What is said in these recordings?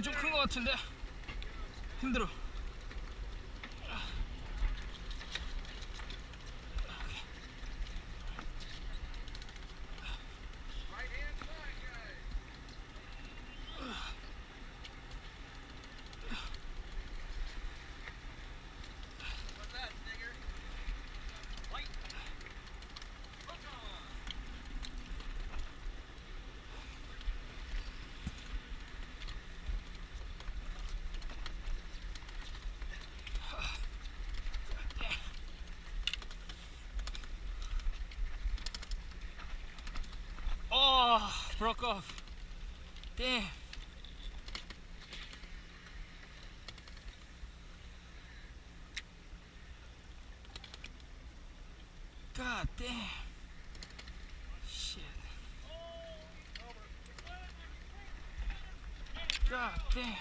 이번엔 좀 큰 것 같은데 힘들어. Broke off. Damn. God damn. Shit. God damn.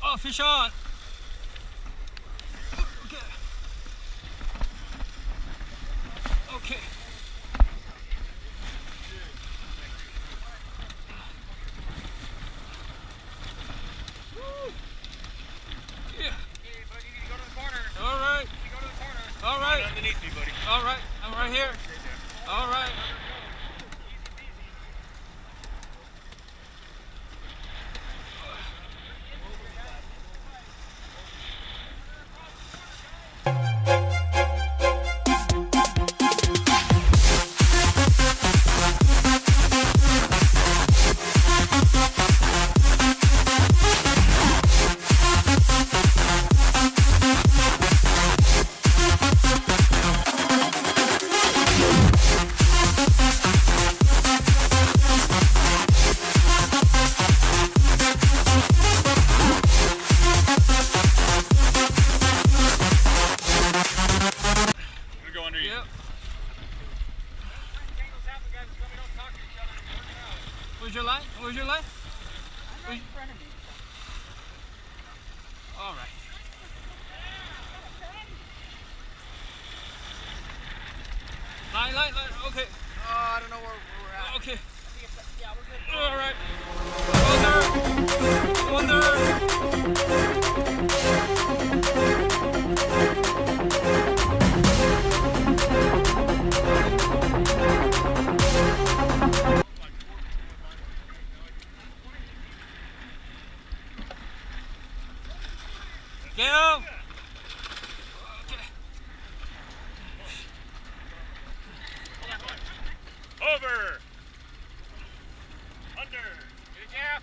Oh, fish on. Okay. Okay. Woo. Yeah. Hey, buddy, you need to go to the corner. All right. You go to the corner. All right. Underneath me, buddy. All right. I'm right here. All right. Yep. Where's your line? Where's your line? Right in front of me. All right. Line. Okay. I don't know where we're at. Okay. I think it's, yeah, we're good. All right. Get him. Okay. Over. Under. Get a gap.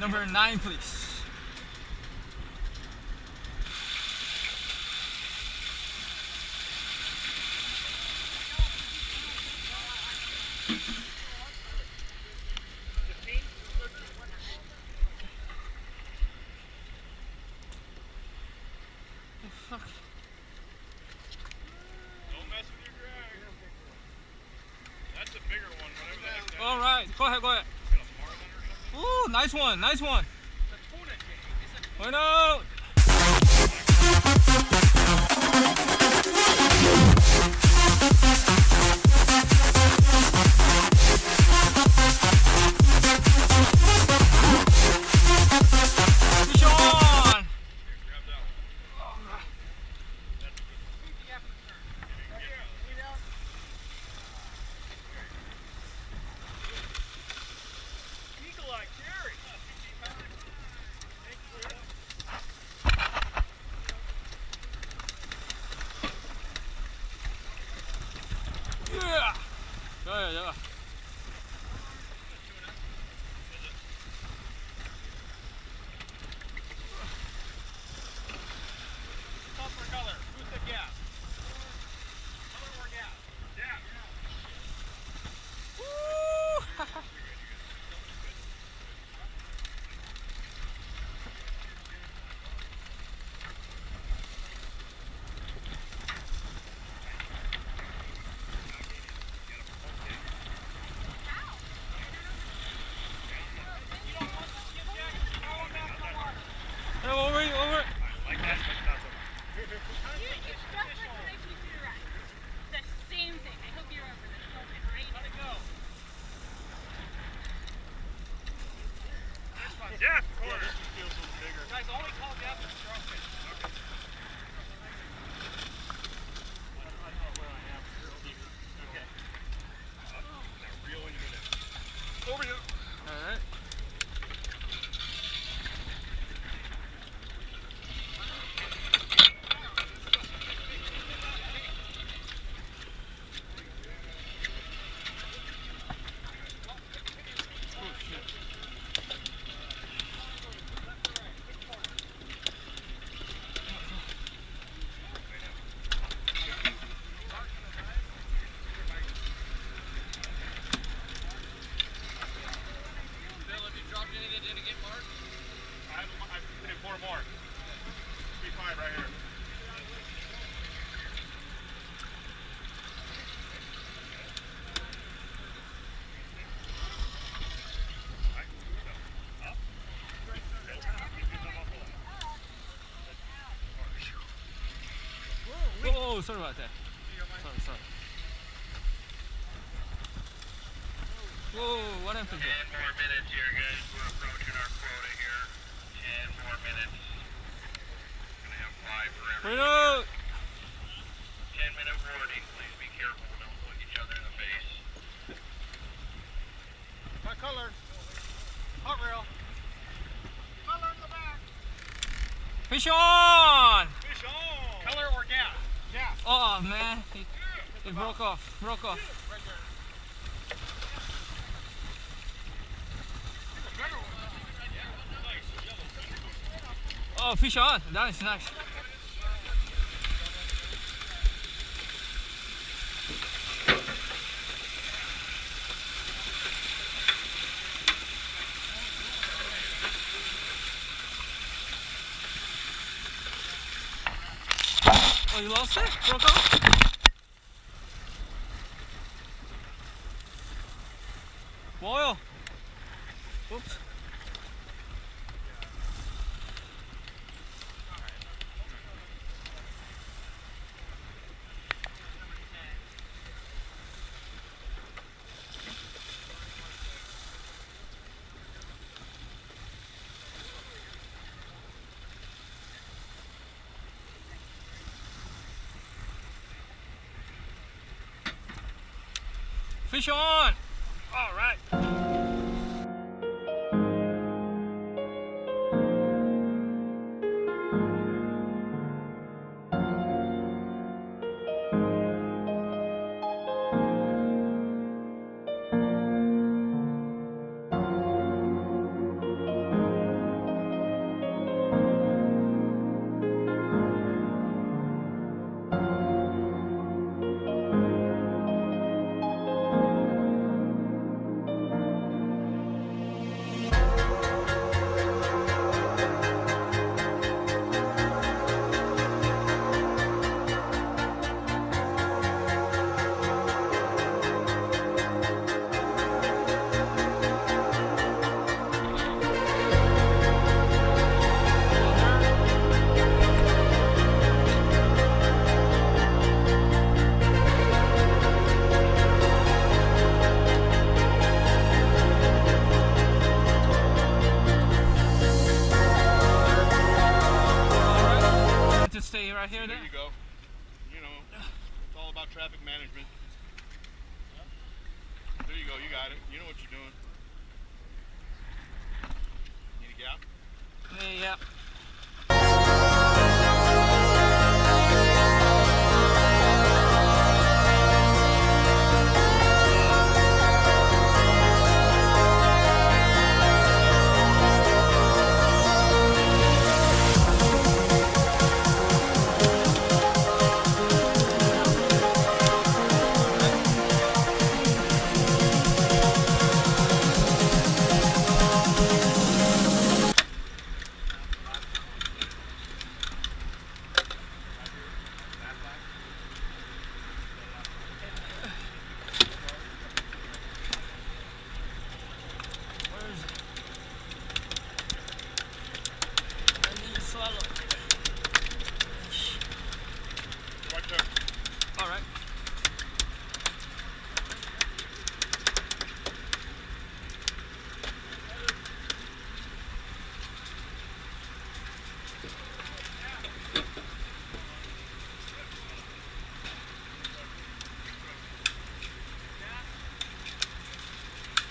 Number 9, please. Fuck. Don't mess with your drag. That's a bigger one, whatever the heck that All right, go ahead, go ahead. is. Got a marlin or something? Ooh, nice one, nice one. It's a tuna, Jay. It's a tuna. Bueno. Fish on. Grab that one. Eagle-eye Jerry. Yeah. Yeah, yeah. Call for color. Who said gas? Color or gas? Yeah. Woo. Hey, over it, over it. Like that, but not so You struck like when I teach you to ride. The same thing. I hope you remember this moment right Let it now. go. Jeff, corner. This one feels a little bigger. Guys, only call Jeff if you're okay. Okay. I know where I am. You're over here. Okay. Now reel into it. Over here. All right. Bill, have you dropped any that didn't get marked? I put in 4 more. Be 5 right here. Oh, sorry about that. Sorry. Whoa, what happened 10 here? more minutes here, guys. We're approaching our quota here. 10 more minutes. Gonna have 5 for every. Bueno. 10-minute warning. Please be careful. Don't look each other in the face. My color. Hot rail. Color in the back. Fish on. Fish on. Color or gas? Gas. Oh man, it broke off. Right there. Oh, fish on. That is nice. Oh, you lost it? Broke off? Boil. Oops. Fish on! All right. hear There that? you go. You know, it's all about traffic management. There you go, you got it. You know what you're doing. Need a gap? Yeah. Right there. All right.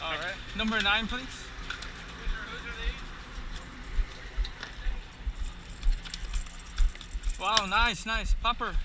All right. Number 9, please. Wow, nice. Popper.